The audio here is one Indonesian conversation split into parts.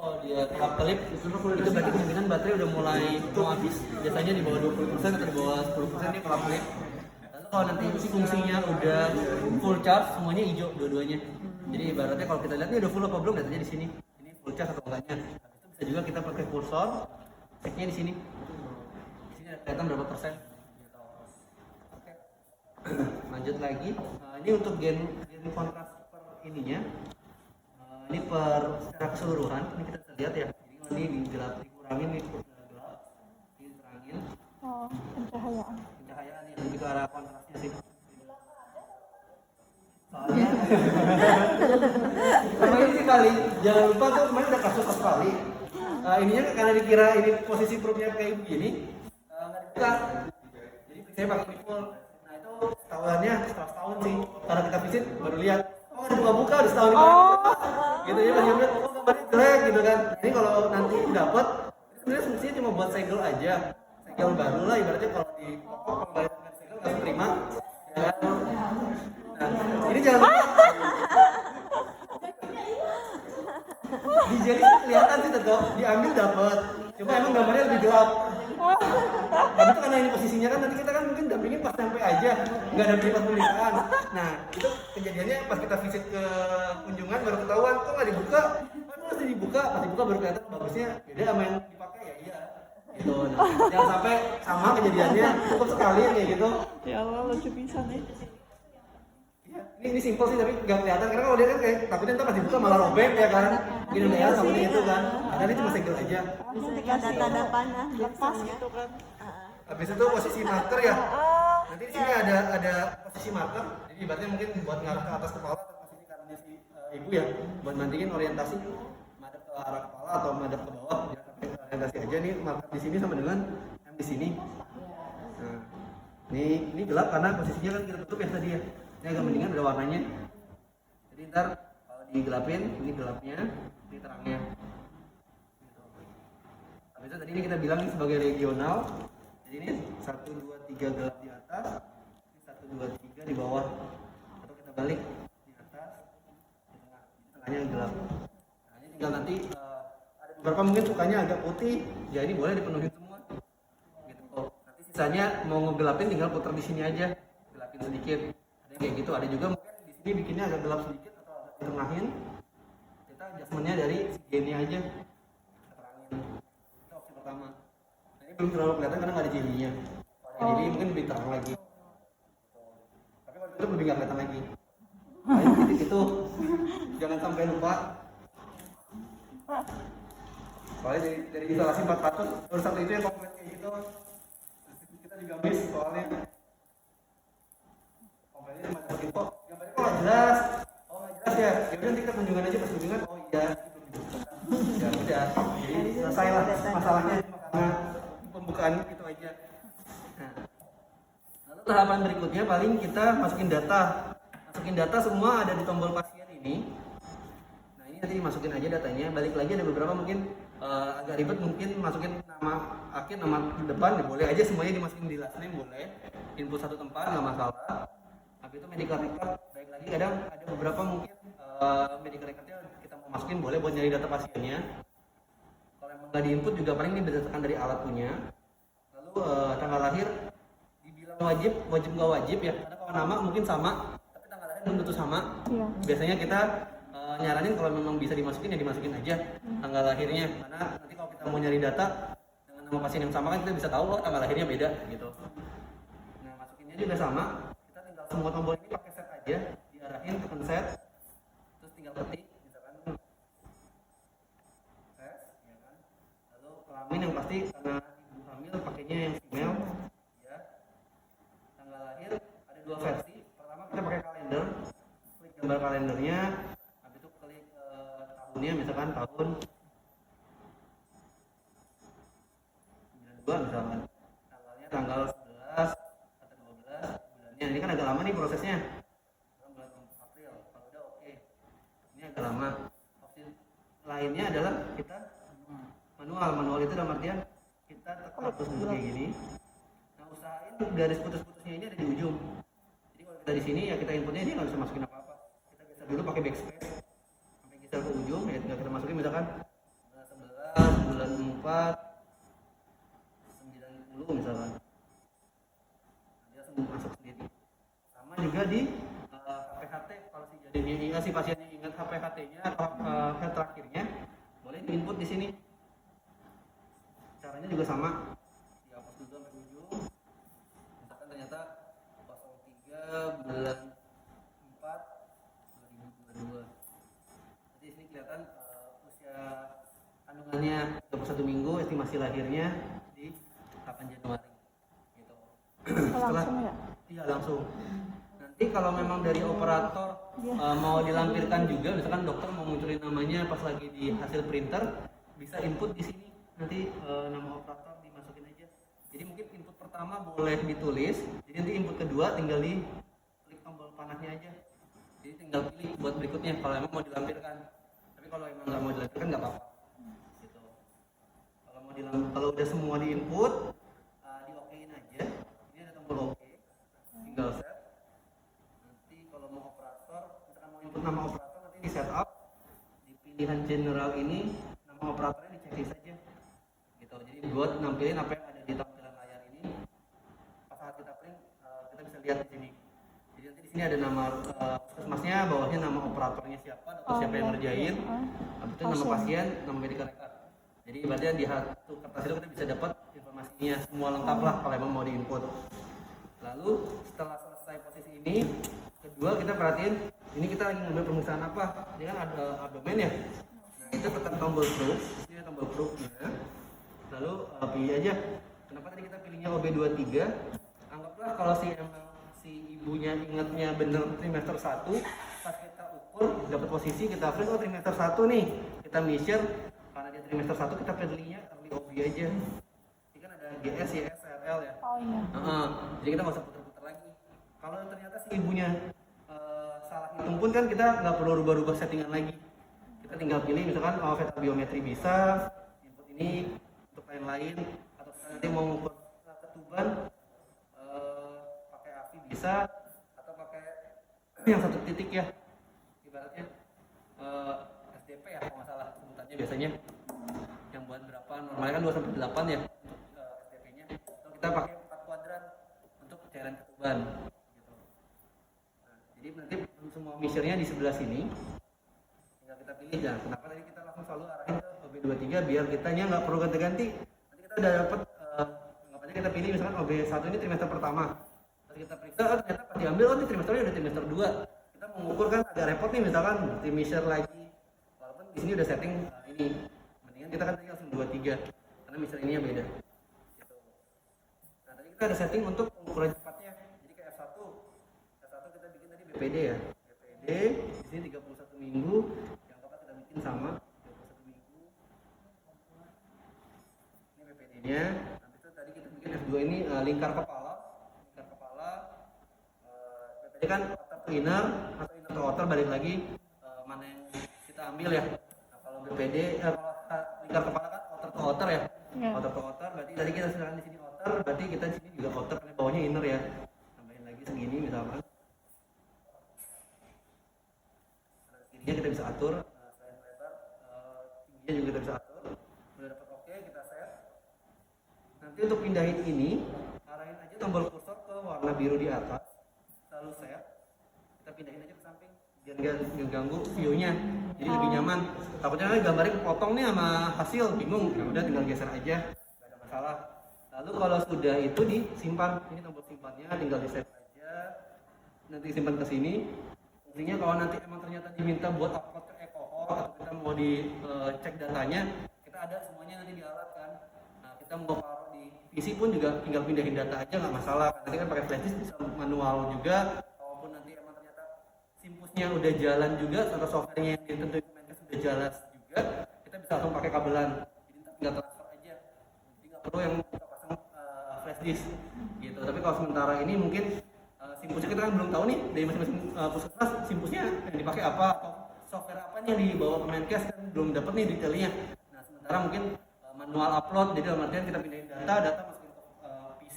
kalau dia kelap-kelip itu berarti kemungkinan baterai udah mulai mau habis. Biasanya di bawah 20% atau di bawah 10% dia kelap-kelip. Lalu kalau nanti fungsinya udah full charge, semuanya hijau dua-duanya. Jadi ibaratnya kalau kita lihat ini udah full apa belum, datanya di sini. Ini full charge atau enggaknya. Habis itu bisa juga kita pakai kursor, ceknya di sini. Di sini ada kelihatan berapa persen. Oke. Lanjut lagi. Ini untuk gen kontras per ininya. Ini per secara keseluruhan ini kita bisa lihat ya. Jadi kalau ini digelap, dikurangin nih gelap, ini terangin. Oh, pencahayaan. Pencahayaan yang lebih ke arah kontrasnya sih. Soalnya sama ini kali, jangan lupa tuh kemarin udah kasus sekali. Ininya karena dikira ini posisi perutnya kayak begini, nggak dibuka. Jadi saya pakai ini full. Nah itu setahuannya setelah setahun sih. Karena kita visit baru lihat, oh ada buka-buka udah setahun ini. Gitu ya, masih lihat, oh gambarnya jelek gitu kan. Ini kalau nanti dapat, sebenarnya fungsinya cuma buat segel aja. Segel baru lah ibaratnya kalau di pokok kalau bayar dengan segel nggak terima. Ya kan? Nah, ini jangan lupa. Di jari kelihatan sih tetap diambil dapat. Cuma emang gambarnya lebih gelap. Tapi itu karena ini posisinya kan nanti kita kan mungkin dampingin pas sampai aja, nggak dampingin pas pemeriksaan. Nah itu kejadiannya pas kita visit ke kunjungan baru ketahuan kok nggak dibuka. Kan harus dibuka, pas dibuka baru kelihatan bagusnya beda sama yang dipakai ya iya. Gitu. Nah, jangan sampai sama kejadiannya cukup sekali kayak gitu. Ya Allah, lucu bisa nih. Ini simpel sih tapi nggak kelihatan karena kalau dia kan kayak takutnya ntar pas dibuka malah robek ya kan gini ya seperti itu kan karena ini cuma segel aja. Bisa dikata tanda panah Lepas gitu kan. Habis itu posisi marker ya nanti di sini ada posisi marker jadi ibaratnya mungkin buat ngarah ke atas kepala atau posisi kanannya si ibu ya buat mantingin orientasi madep ke arah kepala atau madep ke bawah ya sampai orientasi aja nih marker di sini sama dengan yang di sini. Nah ini gelap karena posisinya kan kita tutup ya tadi ya. Ini agak mendingan ada warnanya. Jadi ntar kalau digelapin, ini gelapnya, ini terangnya. Habis itu tadi ini kita bilang ini sebagai regional. Jadi ini 1, 2, 3 gelap di atas, ini 1, 2, 3 di bawah. Atau kita balik di atas, di tengah. Di tengahnya gelap. Nah ini tinggal nanti ada beberapa mungkin sukanya agak putih, ya ini boleh dipenuhi semua. Gitu. Nanti sisanya mau ngegelapin tinggal putar di sini aja, gelapin sedikit. Kayak gitu ada juga mungkin di sini bikinnya agak gelap sedikit atau agak ditengahin kita adjustmentnya dari gennya aja kita terangin itu opsi pertama. Nah, ini belum terlalu kelihatan karena nggak ada jelinya kalau jadi mungkin lebih terang lagi tapi kalau itu lebih nggak kelihatan lagi ayo gitu jangan sampai lupa soalnya dari instalasi 400 baru satu itu yang komplit kayak gitu kita juga miss soalnya gambarnya kok jelas, oh nggak jelas ya, yaudah nanti kita kunjungan aja pas kunjungan, oh iya, ya udah, jadi selesai lah masalahnya cuma karena pembukaan itu aja. Nah, lalu tahapan berikutnya paling kita masukin data semua ada di tombol pasien ini. Nah ini nanti dimasukin aja datanya, balik lagi ada beberapa mungkin agak ribet mungkin masukin nama akhir, nama depan, ya boleh aja semuanya dimasukin di last name boleh, input satu tempat nggak masalah. Habis itu medical record, baik lagi kadang ada beberapa mungkin medical recordnya kita mau masukin boleh buat nyari data pasiennya. Kalau emang nggak diinput juga paling ini berdasarkan dari alat punya. Lalu tanggal lahir dibilang wajib nggak wajib ya, karena kalau nama mungkin sama, tapi tanggal lahir belum tentu sama. Iya. Biasanya kita nyaranin kalau memang bisa dimasukin ya dimasukin aja tanggal lahirnya, karena nanti kalau kita mau nyari data dengan nama pasien yang sama kan kita bisa tahu oh tanggal lahirnya beda gitu. Nah masukinnya juga sama. Semua tombol ini pakai set aja, diarahin ke set, terus tinggal ketik, misalkan set, ya kan. Lalu kelamin yang pasti karena ibu hamil pakainya yang female, ya. Tanggal lahir ada dua versi. Pertama kita pakai kalender, klik gambar kalendernya, habis itu klik tahunnya, misalkan tahun 92 misalkan, tanggalnya tanggal 11 atau 12. Ya, ini kan agak lama nih prosesnya. Bulan April, kalau udah oke. Ini agak lama. Opsi lainnya adalah kita manual itu dalam artian kita tekan terus kayak gini. Nah usahain garis putus-putusnya ini ada di ujung. Jadi kalau kita di sini ya kita inputnya dia nggak bisa masukin apa-apa. Kita geser dulu pakai backspace sampai geser ke ujung ya tinggal kita masukin misalkan 90 misalkan, dia langsung masuk sendiri. Sama juga di HPHT, kalau si pasiennya ingat HPHT-nya atau health terakhirnya, boleh diinput di sini. Caranya juga sama, dihapus dulu sampai ujung. Misalkan ternyata 03 bulan 4 2022. Jadi di sini kelihatan usia kandungannya 21 minggu, estimasi lahirnya di 8 Januari gitu. Langsung ya? Iya langsung. Nanti kalau memang dari operator mau dilampirkan juga, misalkan dokter mau munculin namanya pas lagi di hasil printer, bisa input di sini. Nanti nama operator dimasukin aja. Jadi mungkin input pertama boleh ditulis, jadi nanti input kedua tinggal di klik tombol panahnya aja. Jadi tinggal pilih buat berikutnya kalau emang mau dilampirkan. Tapi kalau emang nggak mau dilampirkan nggak apa-apa. Gitu. Kalau udah semua di input, di okein aja. Ini ada tombol oke, tinggal set. Nanti kalau mau operator, misalkan mau input nama operator, nanti di setup di pilihan general ini nama operatornya dicek saja. Gitu. Jadi buat nampilin apa yang ada di tampilan layar ini. Pas saat kita print, kita bisa lihat di sini. Jadi nanti di sini ada nama puskesmasnya, bawahnya nama operatornya siapa, atau siapa yang ngerjain, habis itu nama pasien, nama medical record. Jadi berarti di satu kertas itu kita bisa dapat informasinya semua lengkap lah kalau emang mau diinput. Lalu setelah selesai posisi ini, kedua kita perhatiin ini kita lagi ngambil pemeriksaan apa. Ini kan ada abdomen ya. Nah itu tekan tombol probe, ini tombol probe-nya. Lalu pilih aja. Kenapa tadi kita pilihnya OB23? Anggaplah kalau si ibunya ingatnya bener trimester 1, pas kita ukur dapat posisi kita print trimester 1 nih, kita measure karena dia trimester 1 kita pilihnya early OB aja. Ini kan ada GS, YS, RL ya. Oh iya. Jadi kita nggak usah putar-putar lagi. Kalau ternyata si ibunya salah hitung pun kan kita nggak perlu rubah-rubah settingan lagi. Kita tinggal pilih misalkan fetal biometri bisa, input ini untuk lain-lain, atau kita nanti mau mengukur ketuban pakai AFI bisa, atau pakai yang satu titik ya, ibaratnya SDP ya kalau nggak salah sebutannya biasanya, yang buat berapa, normalnya kan 2-8 ya untuk SDP-nya, atau kita pakai 4 kuadran untuk cairan ketuban gitu. Nah, jadi nanti semua measure-nya di sebelah sini tinggal kita pilih. Dan kenapa tadi kita langsung selalu arahin ke OB23 biar kitanya nggak perlu ganti-ganti. Nanti kita udah dapat anggap aja kita pilih misalkan OB1 ini trimester pertama, terus kita periksa ternyata pas diambil ini trimesternya udah trimester 2, kita mau mengukur kan agak repot nih, misalkan di measure lagi walaupun di sini udah setting ini, mendingan kita kan tadi langsung 23 karena measure ininya beda gitu. Nah tadi kita ada setting untuk pengukuran cepatnya, jadi kayak F1 kita bikin tadi BPD ya, BPD di sini 31 minggu, yang total kita bikin sama 31 minggu. Ini BPD-nya. Habis itu tadi kita bikin F2 ini lingkar kepala. BPD kan outer to inner atau inner to outer, balik lagi mana yang kita ambil ya. Nah, kalau BPD kalau lingkar kepala kan outer to outer ya. Outer to outer berarti tadi kita sedang di sini outer, berarti kita di sini juga outer, karena bawahnya inner ya. Tambahin lagi segini misalkan. Kirinya kita bisa atur, selain lebar, tingginya juga kita bisa atur. Udah dapat oke, kita set. Nanti untuk pindahin ini, arahin aja tombol kursor ke warna biru di atas, lalu set. Kita pindahin aja ke samping, biar nggak mengganggu view-nya, jadi lebih nyaman. Takutnya kan gambarnya kepotong nih sama hasil, bingung. Ya udah tinggal geser aja, nggak ada masalah. Lalu kalau sudah itu disimpan, ini tombol simpannya tinggal di save aja. Nanti simpan ke sini. Fungsinya kalau nanti emang ternyata diminta buat upload ke e-cohort atau kita mau dicek datanya, kita ada semuanya nanti di alat kan. Nah kita mau taruh di PC pun juga tinggal pindahin data aja, nggak masalah. Nanti kan pakai flash disk bisa manual juga. Walaupun nanti emang ternyata simpusnya udah jalan juga atau softwarenya yang ditentuin Kemenkes udah jalan juga, kita bisa langsung pakai kabelan. Jadi tinggal transfer aja. Jadi nggak perlu yang kita pasang flash disk gitu. Tapi kalau sementara ini mungkin simpusnya kita kan belum tahu nih dari masing-masing puskesmas simpusnya yang dipakai apa atau software apa yang dibawa Kemenkes kan belum dapat nih detailnya. Nah sementara mungkin manual upload, jadi dalam artian kita pindahin data masukin ke PC,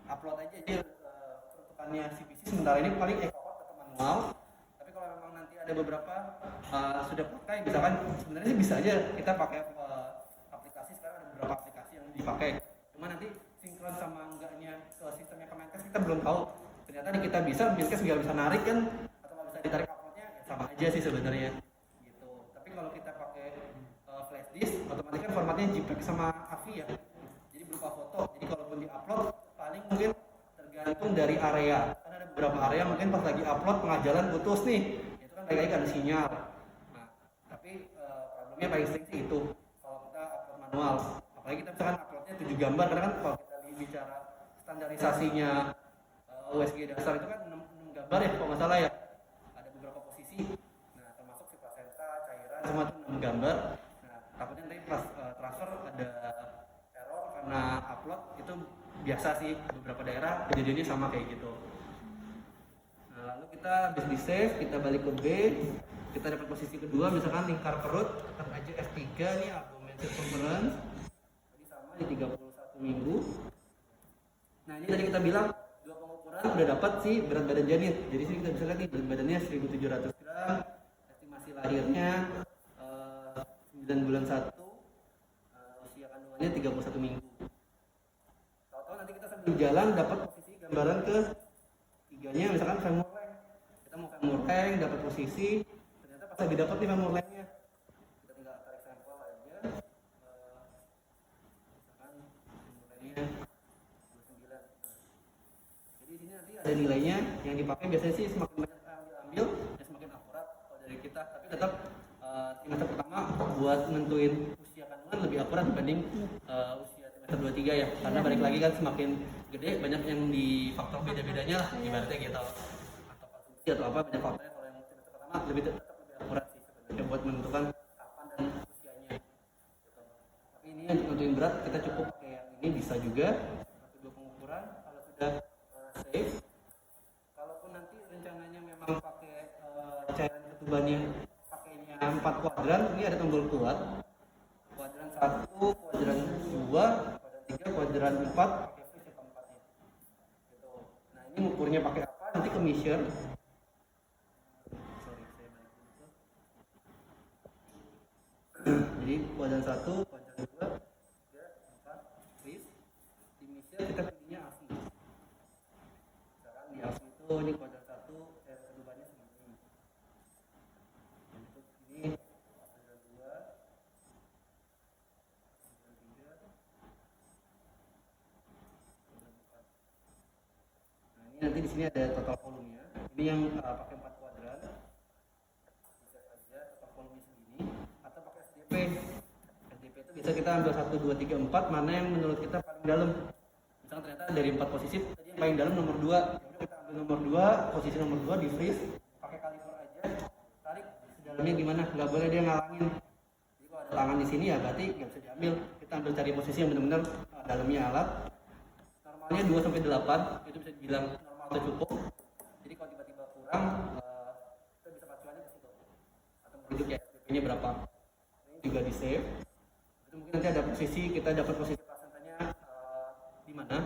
upload aja. Jadi peruntukannya si PC sementara ini paling e-cohort tetap manual. Tapi kalau memang nanti ada beberapa sudah pakai, misalkan sebenarnya sih bisa aja kita pakai aplikasi. Sekarang ada beberapa dipakai. Cuma nanti sinkron sama enggaknya ke sistemnya Kemenkes kita belum tahu. Ternyata di kita bisa, Kemenkes nggak bisa narik kan, atau nggak bisa ditarik uploadnya, ya sama aja sih sebenarnya. Gitu. Tapi kalau kita pakai flash disk, otomatis kan formatnya JPEG sama AVI ya. Jadi berupa foto. Jadi kalaupun diupload, paling mungkin tergantung dari area. Karena ada beberapa area mungkin pas lagi upload tengah jalan putus nih, itu kan lagi ada sinyal. Nah, tapi problemnya paling sering sih itu kalau kita upload manual. Apalagi kita misalkan uploadnya 7 gambar, karena kan kalau kita bicara standarisasinya USG dasar itu kan 6 gambar ya, kalau nggak salah ya. Ada beberapa posisi. Nah, termasuk si plasenta, cairan, semua itu 6 gambar. Nah, takutnya nanti pas transfer ada error karena upload itu biasa sih, beberapa daerah kejadiannya sama kayak gitu. Nah, lalu kita habis di save, kita balik ke B, kita dapat posisi kedua, misalkan lingkar perut, tetap aja F3 nih, abdomen circumference, tadi sama di 31 minggu. Nah, ini tadi kita bilang dua pengukuran udah dapat sih berat badan janin. Jadi sini kita bisa lihat nih berat badannya 1700 gram, estimasi lahirnya 9 bulan 1, usia kandungannya 31 minggu. Nanti kita sambil jalan dapat posisi gambaran ke tiganya, misalkan femur length. Kita mau femur length, dapat posisi, ternyata pas lagi dapat nih femur length-nya, kita tinggal tarik sampel aja. Misalkan femur length-nya 29. Jadi di sini nanti ada nilainya yang dipakai, biasanya sih semakin banyak diambil ya semakin akurat kalau dari kita. Tapi tetap trimester pertama buat nentuin usia kandungan lebih akurat dibanding usia 23 ya, karena balik lagi kan semakin gede banyak yang di faktor beda-bedanya lah ibaratnya gitu, atau konsumsi atau apa, banyak faktornya. Kalau yang trimester pertama tetap lebih akurat sih sebenarnya buat menentukan kapan dan usianya gitu. Tapi ini untuk nentuin berat kita cukup pakai yang ini, bisa juga satu dua pengukuran kalau sudah safe. Kalaupun nanti rencananya memang pakai cairan ketubannya pakainya 4 kuadran, ini ada tombol keluar, kuadran 1, kuadran 2, kuadran 4 pakai freeze keempatnya gitu. Nah, ini ukurnya pakai apa nanti ke measure. Jadi kuadran 1, kuadran 2, 3, 4 freeze di measure, kita pilihnya ASI. Misalkan di ASI itu ini kuadran 1 ketubannya segini, untuk ini kuadran 2, nanti di sini ada total volumenya. Ini yang pakai 4 kuadran. Bisa saja total volumenya segini atau pakai SDP. SDP itu bisa kita ambil 1 2 3 4 mana yang menurut kita paling dalam. Misalnya ternyata dari 4 posisi tadi yang paling dalam nomor 2. Ya udah kita ambil nomor 2, posisi nomor 2 di freeze, pakai kaliper aja. Tarik sedalamnya gimana? Enggak boleh dia ngalangin. Jadi kalau ada tangan di sini ya berarti enggak bisa diambil. Kita ambil cari posisi yang benar-benar dalamnya alat. Normalnya 2 sampai 8 itu bisa dibilang normal atau cukup. Jadi kalau tiba-tiba kurang kita bisa pacuannya ke situ atau merujuk ya SPP-nya berapa. Ini juga di save. Itu mungkin nanti ada posisi, kita dapat posisi plasentanya di mana.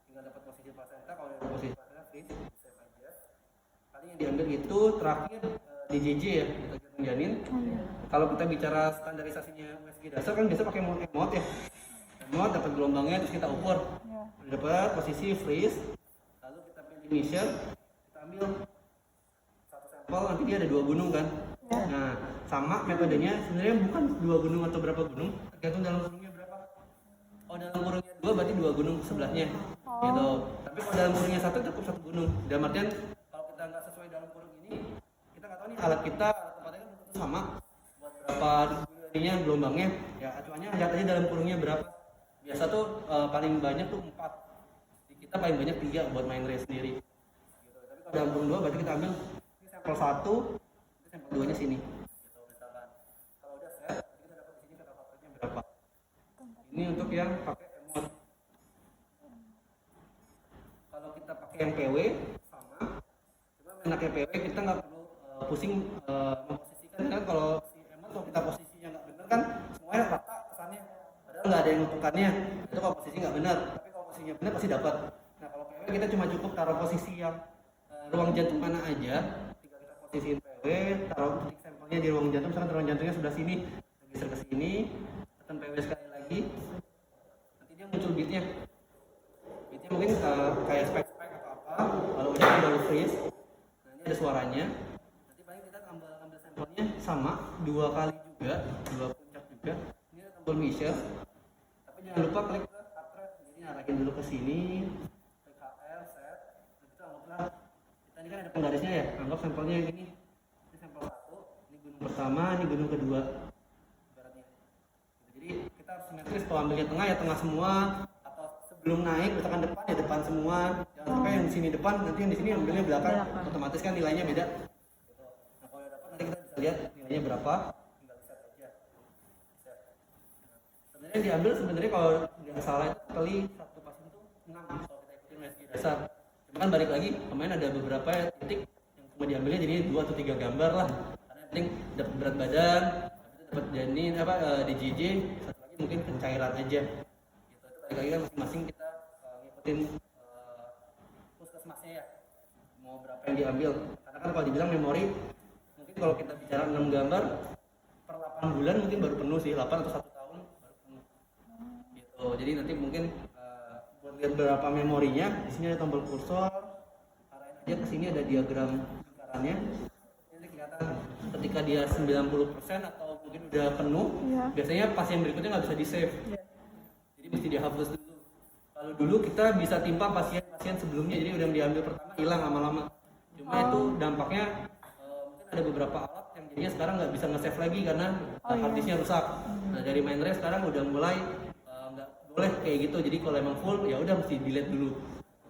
Tinggal dapat posisi plasenta, kalau ada posisi plasenta freeze, di save aja. Paling yang diambil itu terakhir DJJ ya, detak jantung janin. Kalau kita bicara standarisasinya USG dasar kan biasa pakai emot ya. Emot dapat gelombangnya terus kita ukur. Dapat posisi freeze, lalu kita pilih measure, kita ambil satu sampel, nanti dia ada 2 gunung kan. Nah, sama metodenya sebenarnya bukan 2 gunung atau berapa gunung, tergantung dalam kurungnya berapa. Oh, dalam kurungnya 2 berarti 2 gunung sebelahnya gitu. Tapi kalau dalam kurungnya 1 cukup 1 gunung. Dalam artian kalau kita nggak sesuai dalam kurung ini, kita nggak tahu nih alat kita, alat tempatnya kan tentu sama buat berapa ininya gelombangnya. Ya acuannya lihat aja dalam kurungnya berapa. Biasa tuh paling banyak tuh 4. Di kita paling banyak 3 buat main race sendiri. Gitu. Tapi kalau dalam kurung 2 berarti kita ambil ini sampel 1, ini sampel 2-nya sini. Gitu misalkan. Kalau udah set, kita dapat di sini kata faktornya berapa. Ini untuk yang pakai emot. Kalau kita pakai yang PW sama. Cuma enaknya PW kita nggak perlu pusing memposisikan kan. Kalau si emot kalau kita posisinya nggak benar kan semuanya rata kesannya. Nggak ada yang menentukannya, itu kalau posisi nggak benar, tapi kalau posisinya benar pasti dapat. Nah kalau PW kita cuma cukup taruh posisi yang ruang jantung mana aja, tinggal kita posisiin PW, taruh titik sampelnya di ruang jantung, misalkan ruang jantungnya sebelah sini, geser ke sini, tekan PW sekali lagi, nanti 2 kali juga, 2 puncak juga. Ini ada tombol measure. Tapi jangan lupa klik ke heart rate. Jadi arahin dulu ke sini, klik HL, set. Nah, kita anggaplah kita ini kan ada penggarisnya ya. Anggap sampelnya yang ini. Ini sampel 1, ini gunung pertama, ini gunung kedua. Ibaratnya. Jadi kita harus simetris, kalau ambilnya tengah ya tengah semua, atau sebelum naik misalkan depan ya depan semua. Jangan sampai yang di sini depan, nanti yang di sini ambilnya belakang. Otomatis kan nilainya beda. Nah, kalau yang depan nanti kita bisa lihat nilainya berapa. Tinggal set aja. Set. Nah, sebenarnya yang diambil sebenarnya kalau nggak salah itu kali satu pasien itu 6 kalau kita ikutin USG dasar. Cuma kan balik lagi kemarin ada beberapa titik yang cuma diambilnya jadi 2 atau 3 gambar lah. Karena yang penting dapat berat badan, habis itu dapat janin DJJ, satu lagi mungkin pencairan aja. Gitu. Itu balik lagi kan masing-masing kita ngikutin puskesmasnya ya. Mau berapa yang diambil. Karena kan kalau dibilang memori mungkin kalau kita bicara 6 gambar per 8 bulan mungkin baru penuh sih, 8 atau 1 tahun baru penuh. Gitu. Jadi nanti mungkin buat lihat berapa memorinya, di sini ada tombol kursor, arahin aja ke sini ada diagram lingkarannya. Ini kelihatan ketika dia 90% atau mungkin udah penuh, biasanya pasien berikutnya nggak bisa di save. Jadi mesti dihapus dulu. Kalau dulu kita bisa timpa pasien-pasien sebelumnya, jadi udah diambil pertama hilang lama-lama. Cuma itu dampaknya mungkin ada beberapa alat yang jadinya sekarang nggak bisa nge-save lagi karena hard disknya rusak. Nah dari Mindray sekarang udah mulai nggak boleh kayak gitu. Jadi kalau emang full ya udah mesti delete dulu.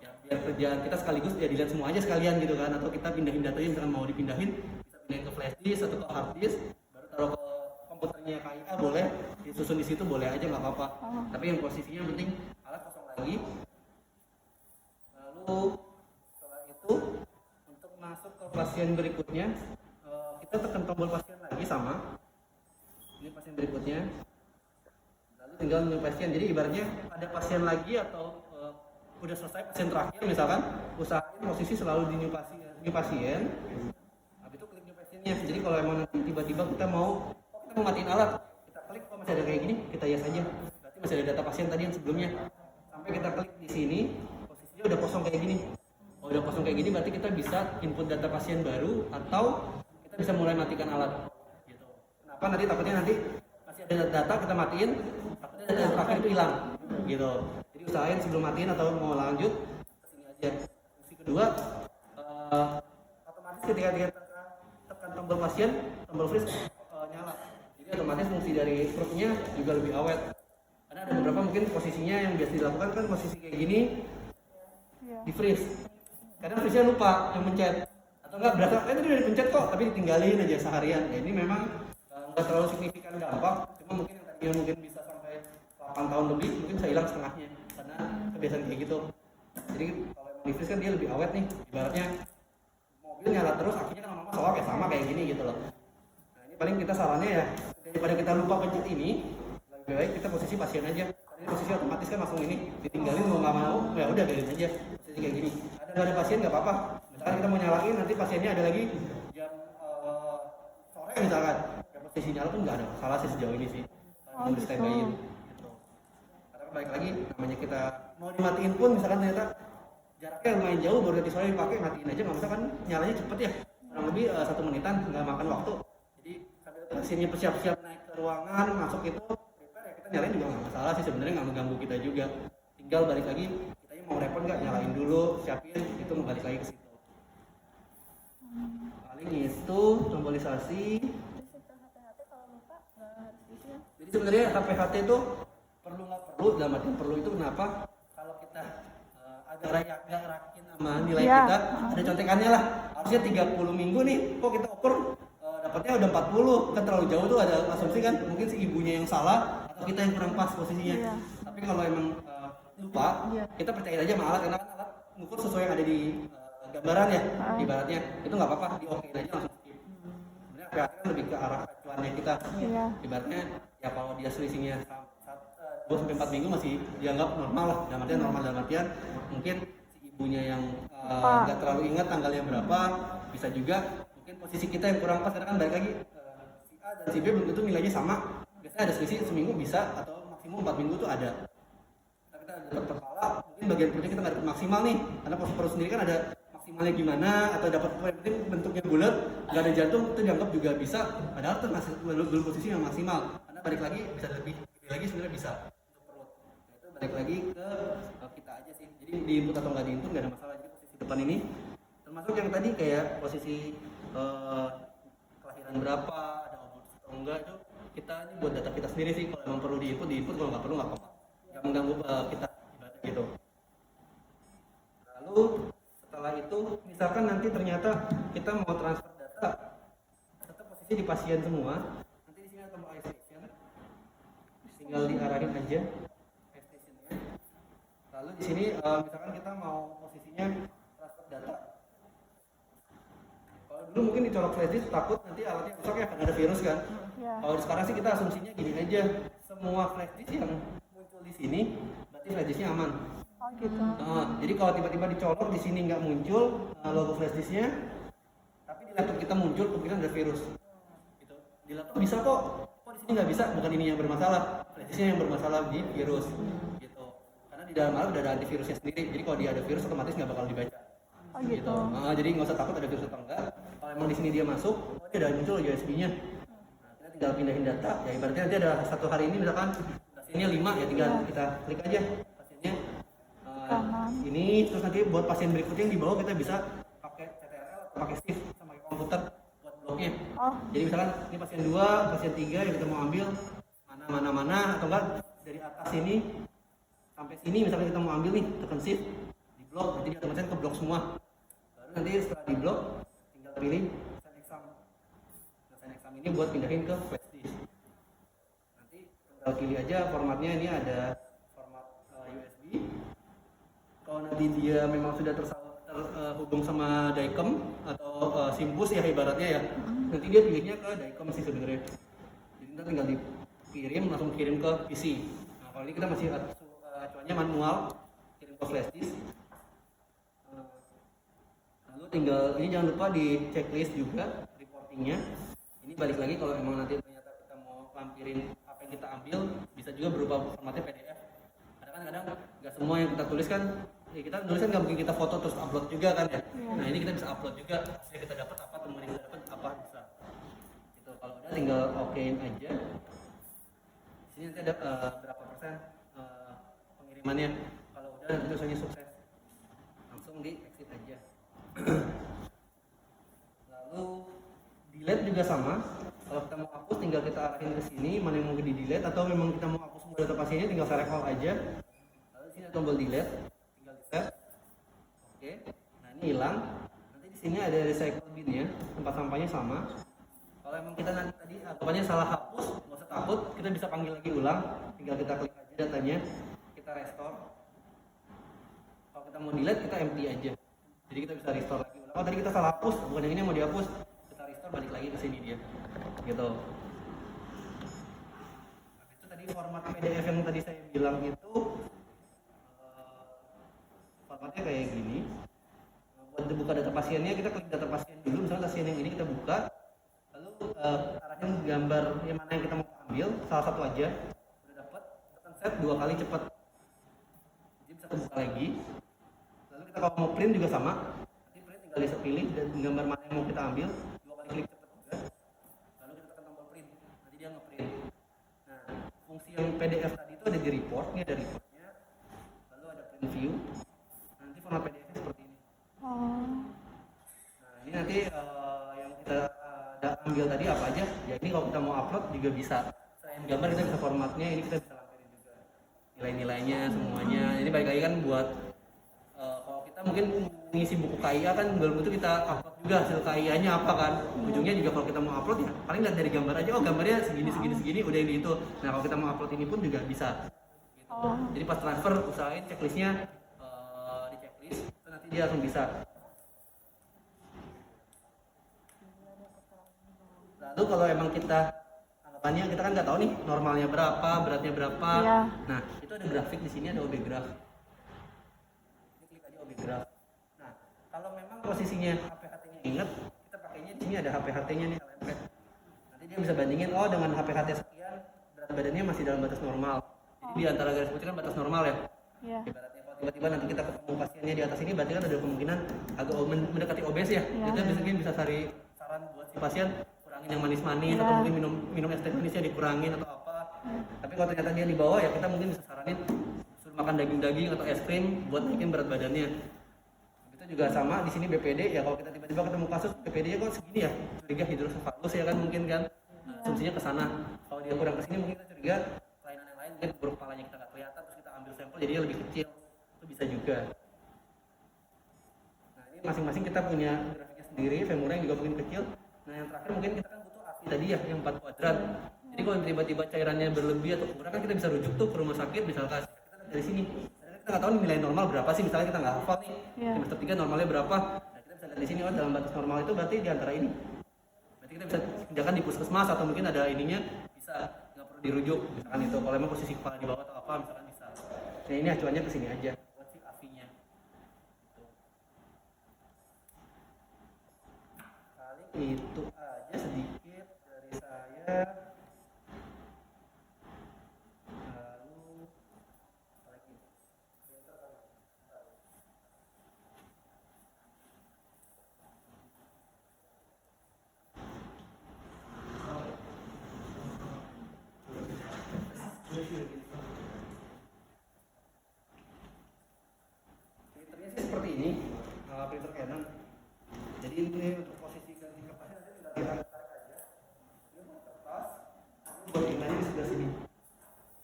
Ya, biar kerjaan kita sekaligus ya delete semua aja sekalian gitu kan. Atau kita pindahin datanya misalkan mau dipindahin, bisa pindahin ke flash disk atau ke hard disk, baru taruh ke komputernya KIA boleh, disusun di situ boleh aja nggak apa-apa. Tapi yang posisinya yang penting alat kosong lagi. Lalu setelah itu untuk masuk ke pasien berikutnya kita tekan tombol pasien lagi sama. Ini pasien berikutnya. Lalu tinggal new pasien. Jadi ibaratnya ada pasien lagi atau udah selesai pasien terakhir misalkan, usahain posisi selalu di new pasien. Habis itu klik new pasiennya. Jadi kalau emang nanti tiba-tiba kita mau matiin alat, kita klik kok masih ada kayak gini, kita yes aja. Berarti masih ada data pasien tadi yang sebelumnya. Sampai kita klik di sini, posisinya udah kosong kayak gini. Kalau udah kosong kayak gini berarti kita bisa input data pasien baru atau kita bisa mulai matikan alat. Gitu. Kenapa nanti takutnya nanti masih ada data kita matiin, takutnya data terakhir itu hilang. Gitu. Jadi usahain sebelum matiin atau mau lanjut ke sini aja. Fungsi kedua, otomatis ketika kita tekan tombol pasien, tombol freeze nyala. Jadi otomatis fungsi dari proofnya juga lebih awet. Karena ada beberapa mungkin posisinya yang biasa dilakukan kan posisi kayak gini di freeze. Kadang freeze-nya lupa yang mencet atau enggak berasa tadi udah dipencet kok tapi ditinggalin aja seharian. Ya, ini memang enggak terlalu signifikan dampak, cuma mungkin yang tadinya mungkin bisa sampai 8 tahun lebih mungkin bisa hilang setengahnya karena kebiasaan kayak gitu. Jadi kalau emang di freeze kan dia lebih awet nih. Ibaratnya mobil nyala terus akhirnya kan lama-lama soak ya sama kayak gini gitu loh. Paling kita sarannya ya daripada kita lupa pencet ini lebih baik kita posisi pasien aja. Ini posisi otomatis kan langsung ini ditinggalin mau nggak mau ya udah biarin aja posisi kayak gini. Ada nggak ada pasien nggak apa-apa. Misalkan kita mau nyalain nanti pasiennya ada lagi jam sore misalkan ya posisi nyala pun nggak ada masalah sih sejauh ini sih. Mau di standbyin gitu. Karena balik lagi namanya kita mau dimatiin pun misalkan ternyata jaraknya lumayan jauh baru di sore dipakai matiin aja nggak usah kan nyalanya cepet ya kurang lebih 1 menitan nggak makan waktu. Jadi sambil pasiennya bersiap-siap naik ke ruangan masuk itu prepare ya kita nyalain juga nggak masalah sih sebenarnya nggak mengganggu kita juga. Tinggal balik lagi kita mau repot nggak nyalain dulu siapin itu balik lagi ke situ. Paling itu tombolisasi. Jadi sebenarnya HPHT itu perlu nggak perlu dalam artian perlu itu kenapa? Kalau kita agak rakin sama nilai kita ada contekannya lah harusnya 30 minggu nih kok kita ukur dapatnya udah 40 kan terlalu jauh tuh ada asumsi kan mungkin si ibunya yang salah atau kita yang kurang pas posisinya. Tapi kalau emang lupa kita percaya aja sama alat karena kan alat ngukur sesuai yang ada di gambaran ya ibaratnya itu nggak apa-apa di okein aja langsung skip. Sebenarnya HPHT kan lebih ke arah acuannya kita ibaratnya ya kalau dia selisihnya 2-4 minggu masih dianggap normal lah dalam artian mungkin si ibunya yang nggak terlalu ingat tanggalnya berapa bisa juga mungkin posisi kita yang kurang pas karena kan balik lagi si A dan si B belum tentu nilainya sama biasanya ada selisih seminggu bisa atau maksimum 4 minggu tuh ada. Nah, kita dapat kepala mungkin bagian perutnya kita nggak dapat maksimal nih karena pos perut sendiri kan ada maksimalnya gimana atau dapat yang penting bentuknya bulat, nggak ada jantung itu dianggap juga bisa. Padahal itu masih belum posisi yang maksimal. Karena balik lagi bisa lebih lagi sebenarnya bisa untuk perut. Nah, itu balik lagi ke kita aja sih. Jadi di input atau nggak di input nggak ada masalah. Jadi posisi depan ini termasuk yang tadi kayak posisi kelahiran berapa, ada abortus atau enggak itu kita ini buat data kita sendiri sih. Kalau memang perlu di input kalau nggak perlu nggak apa-apa. Nggak mengganggu kita ibaratnya gitu. Lalu setelah itu misalkan nanti ternyata kita mau transfer data tetap posisi di pasien semua, nanti di sini ada tombol iStation, tinggal diarahin aja iStationnya. Lalu di sini misalkan kita mau posisinya transfer data. Kalau dulu mungkin dicolok flash disk takut nanti alatnya rusak ya karena ada virus kan. Ya. Kalau sekarang sih kita asumsinya gini aja, semua flash disk yang muncul di sini berarti flash disknya aman. Oh gitu. Jadi kalau tiba-tiba dicolok di sini nggak muncul logo flash disknya, tapi di laptop kita muncul kemungkinan ada virus. Gitu. Di laptop bisa kok di sini nggak bisa, bukan ini yang bermasalah, flash disknya yang bermasalah di virus. Gitu. Karena di dalam alat udah ada antivirusnya sendiri, jadi kalau dia ada virus otomatis nggak bakal dibaca. Oh gitu. Jadi nggak usah takut ada virus atau enggak. Kalau emang di sini dia masuk, dia udah muncul USB-nya. Nah, kita tinggal pindahin data. Ya ibaratnya nanti ada satu hari ini misalkan pasiennya 5 ya tinggal kita klik aja pasiennya. Ini terus nanti buat pasien berikutnya yang di bawah kita bisa pakai CTRL atau pakai shift sama pakai komputer buat bloknya. Oh. Jadi misalkan ini pasien 2, pasien 3 yang kita mau ambil mana atau enggak dari atas ini sampai sini misalkan kita mau ambil nih tekan shift di blok, nanti dia otomatis ke blok semua. Baru nanti setelah di blok tinggal pilih send exam. Nah, send exam ini buat pindahin ke flash disk. Nanti tinggal pilih aja formatnya, ini ada format USB. Kalau nanti dia memang sudah terhubung sama Dicom atau Simbus ya ibaratnya ya, nanti dia pilihnya ke Dicom sih sebenarnya. Jadi kita tinggal dikirim, langsung kirim ke PC. Nah kalau ini kita masih acuannya manual, kirim ke flash disk. Lalu tinggal ini jangan lupa di checklist juga reportingnya. Ini balik lagi kalau memang nanti ternyata kita mau lampirin apa yang kita ambil, bisa juga berupa formatnya PDF. Kadang nggak semua yang kita tulis kan ya kita tulisan nggak mungkin kita foto terus upload juga kan ya. Nah ini kita bisa upload juga hasil kita dapat apa, temuan yang kita dapat apa bisa gitu. Kalau udah tinggal okein aja. Sini nanti ada berapa persen pengirimannya. Kalau udah nanti tulisannya sukses, langsung di exit aja. Lalu delete juga sama. Kalau kita mau hapus tinggal kita arahin ke sini mana yang mau di delete, atau memang kita mau hapus semua data pasiennya tinggal select all aja. Lalu sini ada tombol delete, tinggal di set. Oke. Nah ini hilang. Nanti di sini ada recycle bin ya, tempat sampahnya sama. Kalau emang kita nanti tadi anggapannya salah hapus, nggak usah takut, kita bisa panggil lagi ulang. Tinggal kita klik aja datanya, kita restore. Kalau kita mau delete kita empty aja. Jadi kita bisa restore lagi ulang. Oh tadi kita salah hapus, bukan yang ini yang mau dihapus. Kita restore balik lagi ke sini dia. Gitu. Itu tadi format PDF yang tadi saya bilang itu formatnya kayak gini. Buat buka data pasiennya kita klik data pasien dulu, misalnya pasien yang ini kita buka, lalu arahin gambar yang mana yang kita mau ambil, salah satu aja, udah dapat, tekan set 2 kali cepat, jadi bisa kebuka lagi. Lalu kita kalau mau print juga sama, nanti print tinggal bisa pilih dan gambar mana yang mau kita ambil, 2 kali klik cepat juga. Lalu kita tekan tombol print, nanti dia nge-print. Nah, fungsi yang PDF tadi itu ada di report, ini ada reportnya, lalu ada print view. Nanti format PDF-nya seperti ini. Nah, ini nanti yang kita ambil tadi apa aja? Ya ini kalau kita mau upload juga bisa. Selain gambar kita bisa formatnya, ini kita bisa lampirin juga nilai-nilainya semuanya. Ini balik lagi kan buat kalau kita mungkin ngisi buku KIA kan belum tentu kita upload juga hasil KIA-nya apa kan. Ujungnya juga kalau kita mau upload ya paling lihat dari gambar aja, oh gambarnya segini udah ini itu. Nah kalau kita mau upload ini pun juga bisa. Gitu. Jadi pas transfer usahain checklistnya di checklist, itu nanti dia langsung bisa. Lalu kalau emang kita anggapannya kita kan nggak tahu nih normalnya berapa, beratnya berapa. Ya. Nah itu ada grafik di sini, ada OB graph. Ini klik aja OB graph. Nah kalau memang posisinya HPHT-nya inget, kita pakainya di sini ada HPHT-nya nih LMP. Nanti dia bisa bandingin, oh dengan HPHT sekian berat badannya masih dalam batas normal. Jadi di antara garis putih kan batas normal ya. Iya. Ibaratnya kalau tiba-tiba nanti kita ketemu pasiennya di atas ini, berarti kan ada kemungkinan agak mendekati obes ya. Kita bisa cari saran buat si pasien kurangin yang manis-manis atau mungkin minum es teh manisnya dikurangin atau apa. Tapi kalau ternyata dia di bawah ya kita mungkin bisa saranin suruh makan daging-daging atau es krim buat naikin berat badannya. Itu juga sama di sini BPD ya, kalau kita tiba-tiba ketemu kasus BPD-nya kok segini ya, curiga hidrosefalus ya kan mungkin kan. Asumsinya ke sana. Kalau dia kurang ke sini mungkin kita curiga kelainan yang lain, mungkin buruk kepalanya kita nggak kelihatan terus kita ambil sampel jadinya lebih kecil. Itu bisa juga. Nah, ini masing-masing kita punya grafiknya sendiri, femurnya juga mungkin kecil. Nah, yang terakhir mungkin kita kan butuh AFI tadi ya, yang 4 kuadrat. Jadi kalau tiba-tiba cairannya berlebih atau kurang kan kita bisa rujuk tuh ke rumah sakit misalkan. Kita dari sini. Kita nggak tahu nih nilai normal berapa sih, misalnya kita nggak hafal nih. Semester 3 normalnya berapa. Nah, kita bisa lihat di sini oh dalam batas normal itu berarti di antara ini. Berarti kita bisa tindakan di puskesmas atau mungkin ada ininya bisa nggak perlu dirujuk misalkan itu kalau memang posisi kepala di bawah atau apa misalkan bisa. Nah ini acuannya ke sini aja buat si AFI-nya. Paling itu aja sedikit dari saya. Lalu lagi. Printernya sih seperti ini, printer Canon. Jadi ini untuk posisi ganti kertasnya nanti tinggal ditarik aja. Ini buat kertas, ini buat tinggalnya di sebelah sini.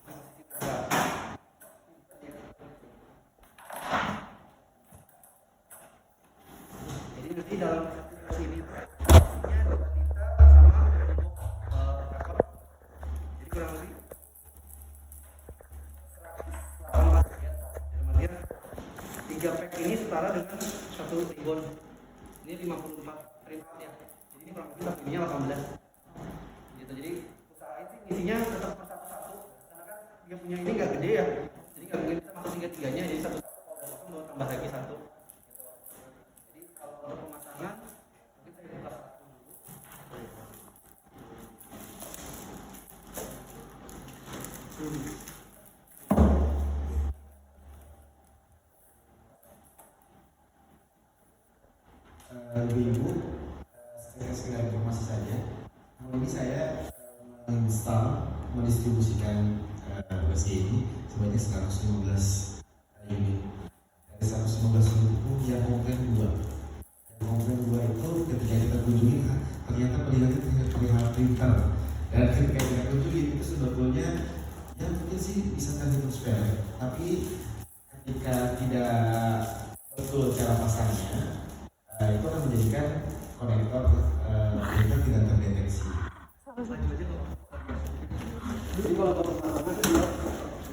Posisi kertas. Jadi nanti dalam aplikasi ini posisinya dua tinta sama untuk cover. Jadi kurang lebih 118 ya. Dalam artian 3 pack ini setara dengan 1 ribbon. Ini 54 print out ya. Jadi ini kurang lebih satu ininya 18. Gitu. Jadi usahain sih ngisinya tetap per satu-satu. Karena kan dia punya ini nggak gede ya. Jadi nggak mungkin bisa masuk 3-3-nya. Jadi satu-satu kalau udah masuk mau tambah lagi satu. Gitu. Jadi kalau untuk pemasangan mungkin saya buka satu dulu. Ibu-ibu, sekedar informasi saja. Kali ini saya menginstal, mendistribusikan USG ini sebanyak 115 unit. Dari 115 unit itu yang komplain 2. Yang komplain 2 itu ketika kita kunjungi ternyata pilihannya perihal printer. Dan ketika kita kunjungi itu sebetulnya ya mungkin sih bisa terhitung sepele, tapi ketika tidak betul cara pasangnya itu akan menjadikan konektor printer tidak terdeteksi. Jadi kalau pemasangan itu juga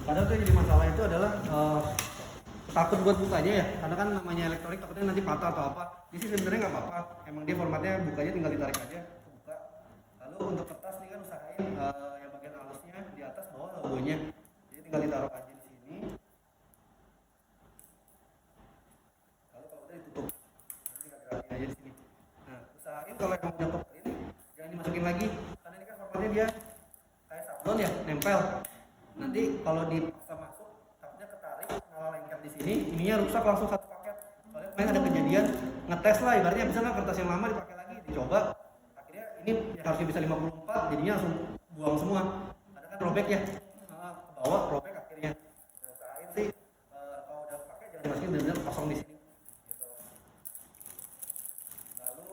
kadang tuh yang jadi masalah itu adalah takut buat bukanya ya, karena kan namanya elektronik takutnya nanti patah atau apa. Jadi sebenarnya nggak apa-apa, emang dia formatnya bukanya tinggal ditarik aja buka. Lalu untuk kertas nih kan usahain yang bagian alusnya di atas bawah logonya, jadi tinggal ditaruh aja di sini. Lalu kalau udah ditutup, nanti tinggal dirapiin aja di sini. Nah usahain kalau emang udah ke print jangan dimasukin lagi, karena ini kan formatnya dia kayak sablon ya, nempel. Nanti kalau dipaksa masuk takutnya ketarik malah lengket di sini, ininya rusak langsung satu paket. Soalnya kemarin ada kejadian ngetes lah, ibaratnya misalnya kertas yang lama dipakai lagi, dicoba akhirnya ini yang harusnya bisa 54 jadinya langsung buang semua, karena kan robek ya, ke bawah robek akhirnya. Nah, usahain sih kalau udah pakai jangan dimasukin, benar-benar kosong di sini gitu. Lalu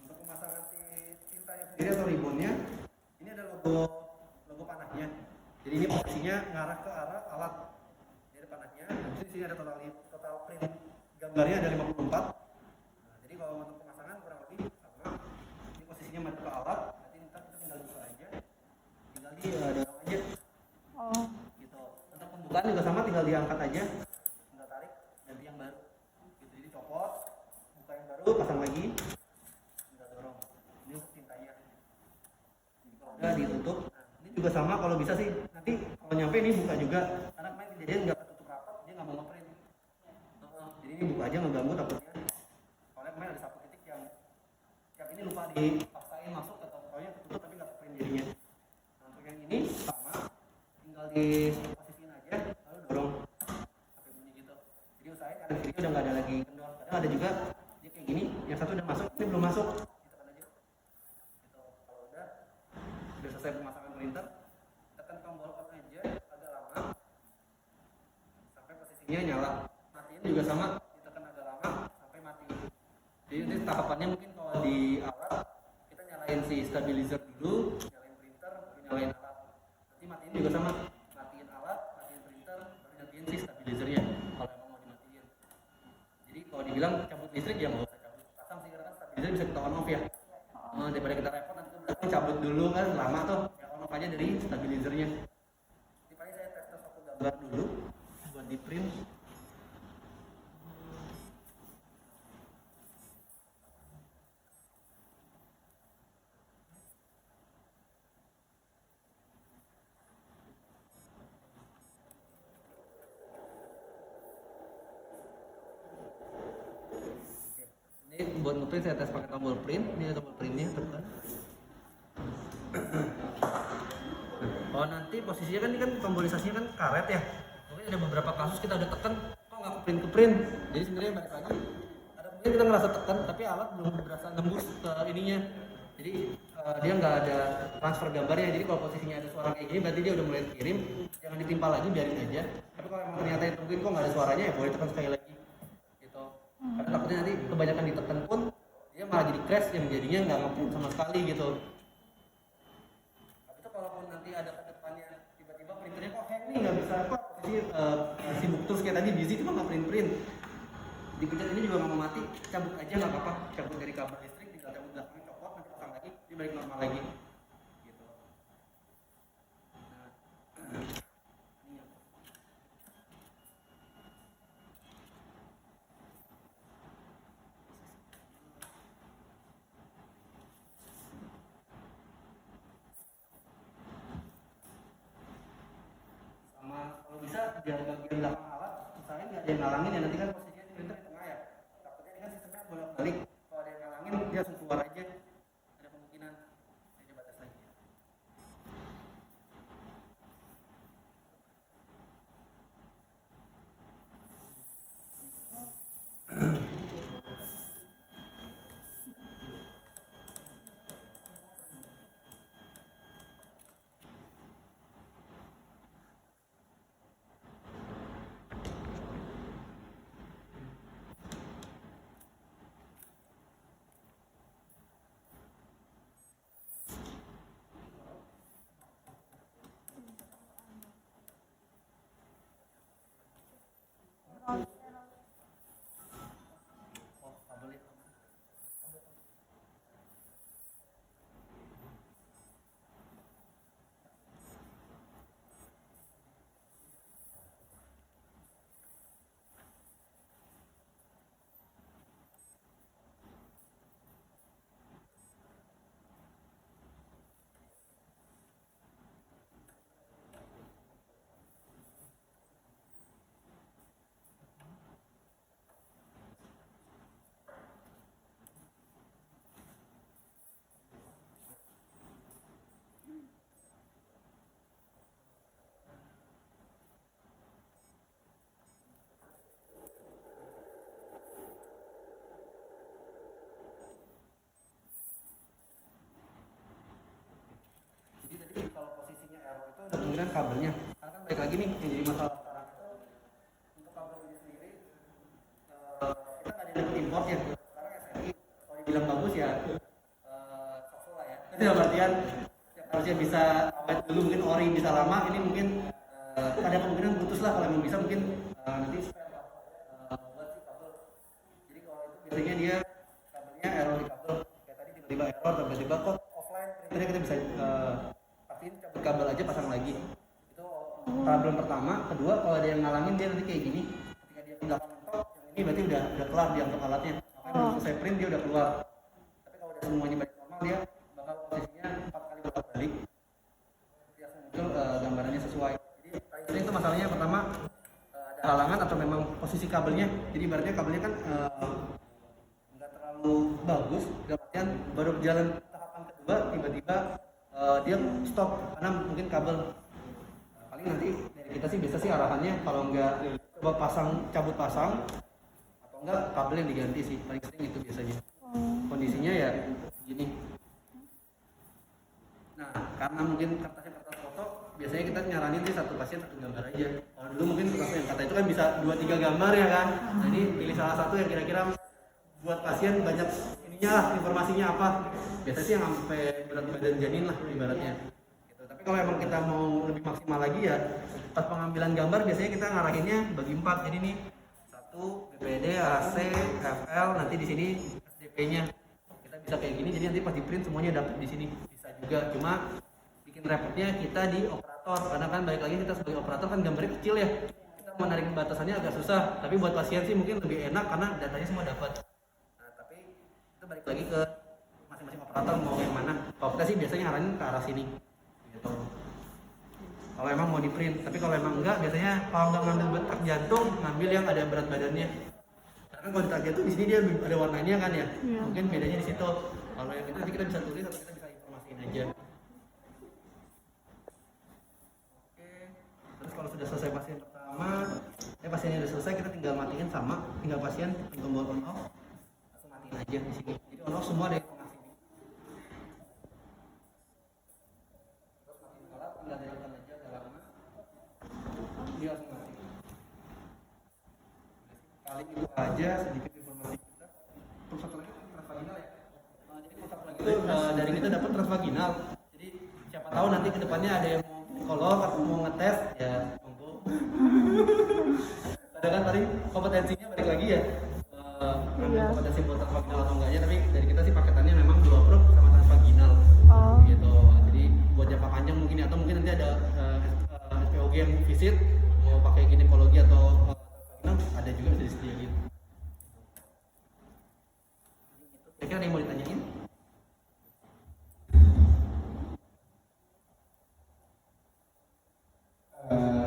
untuk pemasangan si tintanya sendiri atau ribbonnya, ini ada logo panahnya. Jadi ini posisinya ngarah ke arah alat. Jadi ada panahnya. Di sini ada total print gambarnya ada 54. Nah, jadi kalau untuk pemasangan kurang lebih sama. Ini posisinya maju ke alat. Nanti ntar kita tinggal buka aja. Tinggal dorong aja. Oh. Gitu. Untuk pembukaan juga sama, tinggal diangkat aja. Tinggal tarik, ganti yang baru. Gitu. Jadi copot, buka yang baru, pasang lagi. Tinggal dorong. Ini untuk tintanya. Jadi kalau udah ditutup. Ini juga sama, kalau bisa sih nanti kalau nyampe ini buka juga, karena kemarin kejadian nggak ketutup rapat, dia nggak mau ngeprint. Jadi ini buka aja, ngeganggu takutnya. Soalnya kemarin ada satu titik yang ini lupa dipaksain masuk atau pokoknya ketutup tapi nggak print jadinya. Nah, untuk yang ini sama, tinggal diposisiin aja, lalu dia udah nggak ada lagi kendor. Kadang ada juga dia kayak gini, yang satu udah masuk, ini belum masuk, ditekan aja. Gitu. Kalau udah selesai pemasangan printer, tekan tombol on aja agak lama sampai posisinya nyala. Matiin juga sama, ditekan agak lama sampai mati. Jadi ini tahapannya mungkin kalau di alat kita nyalain si stabilizer dulu, nyalain printer, baru nyalain alat. Nanti matiin juga sama, matiin alat, matiin printer, baru matiin si stabilizernya kalau emang mau dimatiin. Jadi kalau dibilang cabut listrik ya nggak usah cabut pasang sih, karena kan stabilizer bisa kita on off ya. Daripada kita repot nanti ke belakang cabut dulu kan lama tuh, ya on off aja dari stabilizernya. Ini paling saya tes satu gambar dulu buat di print. Ini buat ngeprint saya tes pakai tombol print. Ini ada tombol printnya, tekan. Oh nanti posisinya kan ini kan tombolisasinya kan karet ya. Mungkin ada beberapa kasus kita udah tekan, kok nggak ke print. Jadi sebenarnya balik lagi, ada mungkin kita ngerasa tekan, tapi alat belum berasa nembus ke ininya. Jadi dia nggak ada transfer gambarnya. Jadi kalau posisinya ada suara kayak gini, berarti dia udah mulai kirim. Jangan ditimpa lagi, biarin aja. Tapi kalau emang ternyata ditungguin kok nggak ada suaranya, ya boleh tekan sekali lagi. Karena takutnya nanti kebanyakan ditekan pun dia malah jadi crash yang jadinya nggak ngeprint sama sekali gitu. Tapi itu kalaupun nanti ada ke depannya tiba-tiba printernya kok hang nih, nggak bisa apa posisi sibuk terus kayak tadi busy cuma nggak print, dipencet ini juga nggak mau mati, cabut aja nggak apa-apa, cabut dari kabel listrik, tinggal cabut belakangnya, copot, nanti pasang lagi, dia balik normal lagi gitu. Nah, ini ya. Sama kalau bisa di bagian belakang alat misalnya nggak ada yang ngalangin ya, nanti kan posisinya di printer di tengah ya, takutnya ini kan sistemnya bolak-balik, kalau ada yang ngalangin dia langsung keluar aja, ada kemungkinan. Saya coba tes lagi ya. Oh, kabelnya. Jadi tadi kalau posisinya error itu ada kemungkinan kabelnya. Karena kan balik lagi nih yang jadi masalah sekarang itu untuk kabel ini sendiri kita nggak ada yang import ya. Sekarang SMI kalau dibilang bagus ya sosok lah ya. Itu dalam artian harusnya bisa awet dulu, mungkin ori bisa lama. Ini mungkin ada kemungkinan putus lah, kalau emang bisa mungkin nanti spare lah buat si kabel. Jadi kalau itu biasanya dia kabelnya error di kabel kayak tadi tiba-tiba error, tiba-tiba kok offline printernya, kita bisa pastiin cabut kabel aja pasang lagi. Itu problem pertama. Kedua, kalau ada yang ngalangin dia nanti kayak gini, ketika dia pindah mentok yang ini berarti udah kelar dia untuk alatnya, makanya belum selesai print dia udah keluar. Tapi kalau udah semuanya balik normal, dia bakal posisinya 4 kali bolak-balik, dia akan muncul gambarannya sesuai. Jadi paling sering itu masalahnya pertama ada halangan atau memang posisi kabelnya. Jadi ibaratnya kabelnya kan nggak terlalu bagus, dalam artian baru berjalan tahapan kedua tiba-tiba dia stop karena mungkin kabel. Paling nanti dari kita sih biasa sih arahannya kalau nggak coba cabut pasang, enggak kabel yang diganti sih, paling sering itu biasanya. Oh. Kondisinya ya gini. Nah, karena mungkin kertasnya kertas foto, biasanya kita nyaranin sih satu pasien satu gambar aja. Kalau dulu mungkin kertas yang kata itu kan bisa 2-3 gambar ya kan. Jadi pilih salah satu yang kira-kira buat pasien banyak ininya lah, informasinya apa. Biasanya sih yang sampai berat badan janin lah ibaratnya. Gitu. Tapi kalau emang kita mau lebih maksimal lagi ya, pas pengambilan gambar biasanya kita ngarahinnya bagi 4. Jadi nih 1 BPD, AC, FL, nanti di sini SDP-nya. Kita bisa kayak gini, jadi nanti pas di print semuanya dapat di sini. Bisa juga, cuma bikin repotnya kita di operator, karena kan balik lagi kita sebagai operator kan gambarnya kecil ya. Kita mau narik batasannya agak susah, tapi buat pasien sih mungkin lebih enak karena datanya semua dapat. Nah, tapi itu balik lagi ke masing-masing operator mau yang mana. Kalau kita sih biasanya ngarahin ke arah sini. Gitu. Kalau emang mau di print, tapi kalau emang enggak, biasanya kalau nggak ngambil detak jantung, ngambil yang ada berat badannya. Karena kalau detak jantung di sini dia ada warnanya kan ya, Iya. mungkin bedanya di situ. Kalau yang itu nanti kita bisa tulis atau kita bisa informasiin aja. Oke, terus kalau sudah selesai pasien pertama, pasiennya udah selesai, kita tinggal matiin sama, tinggal pasien tombol on off, langsung matiin aja di sini. Jadi on off semua ada informasi. Nggak ada aja agak lama, dia langsung mati. Kali itu aja sedikit informasi kita. Terus satu lagi transvaginal ya. Jadi satu lagi itu dari kita dapat transvaginal. Jadi siapa tahu nanti kedepannya ada yang mau psikolog atau mau ngetes ya monggo. Ada kan tadi kompetensinya balik lagi ya. Kompetensi buat transvaginal atau enggaknya, tapi dari kita sih paketannya memang 2 prop sama transvaginal. Oh. Gitu. Jadi buat jangka panjang mungkin atau mungkin nanti ada SPOG yang visit mau pakai ginekologi atau ada juga bisa disediain. Kira-kira ada yang mau ditanyain?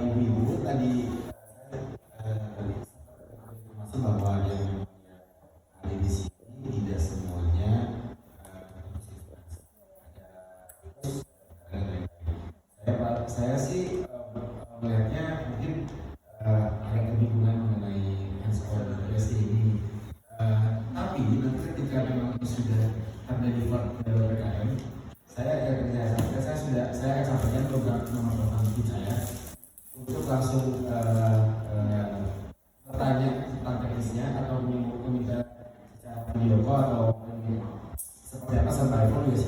Ibu-ibu tadi informasi bahwa yang ada di sini tidak semuanya saya sih melihatnya mungkin ada kebingungan mengenai hands-on USD ini. Tapi nanti ketika memang itu sudah terdeliver ke PKM, saya akan sampaikan program nomor tim saya untuk langsung bertanya tentang teknisnya atau meminta secara video call atau seperti apa sampai iPhone juga silakan.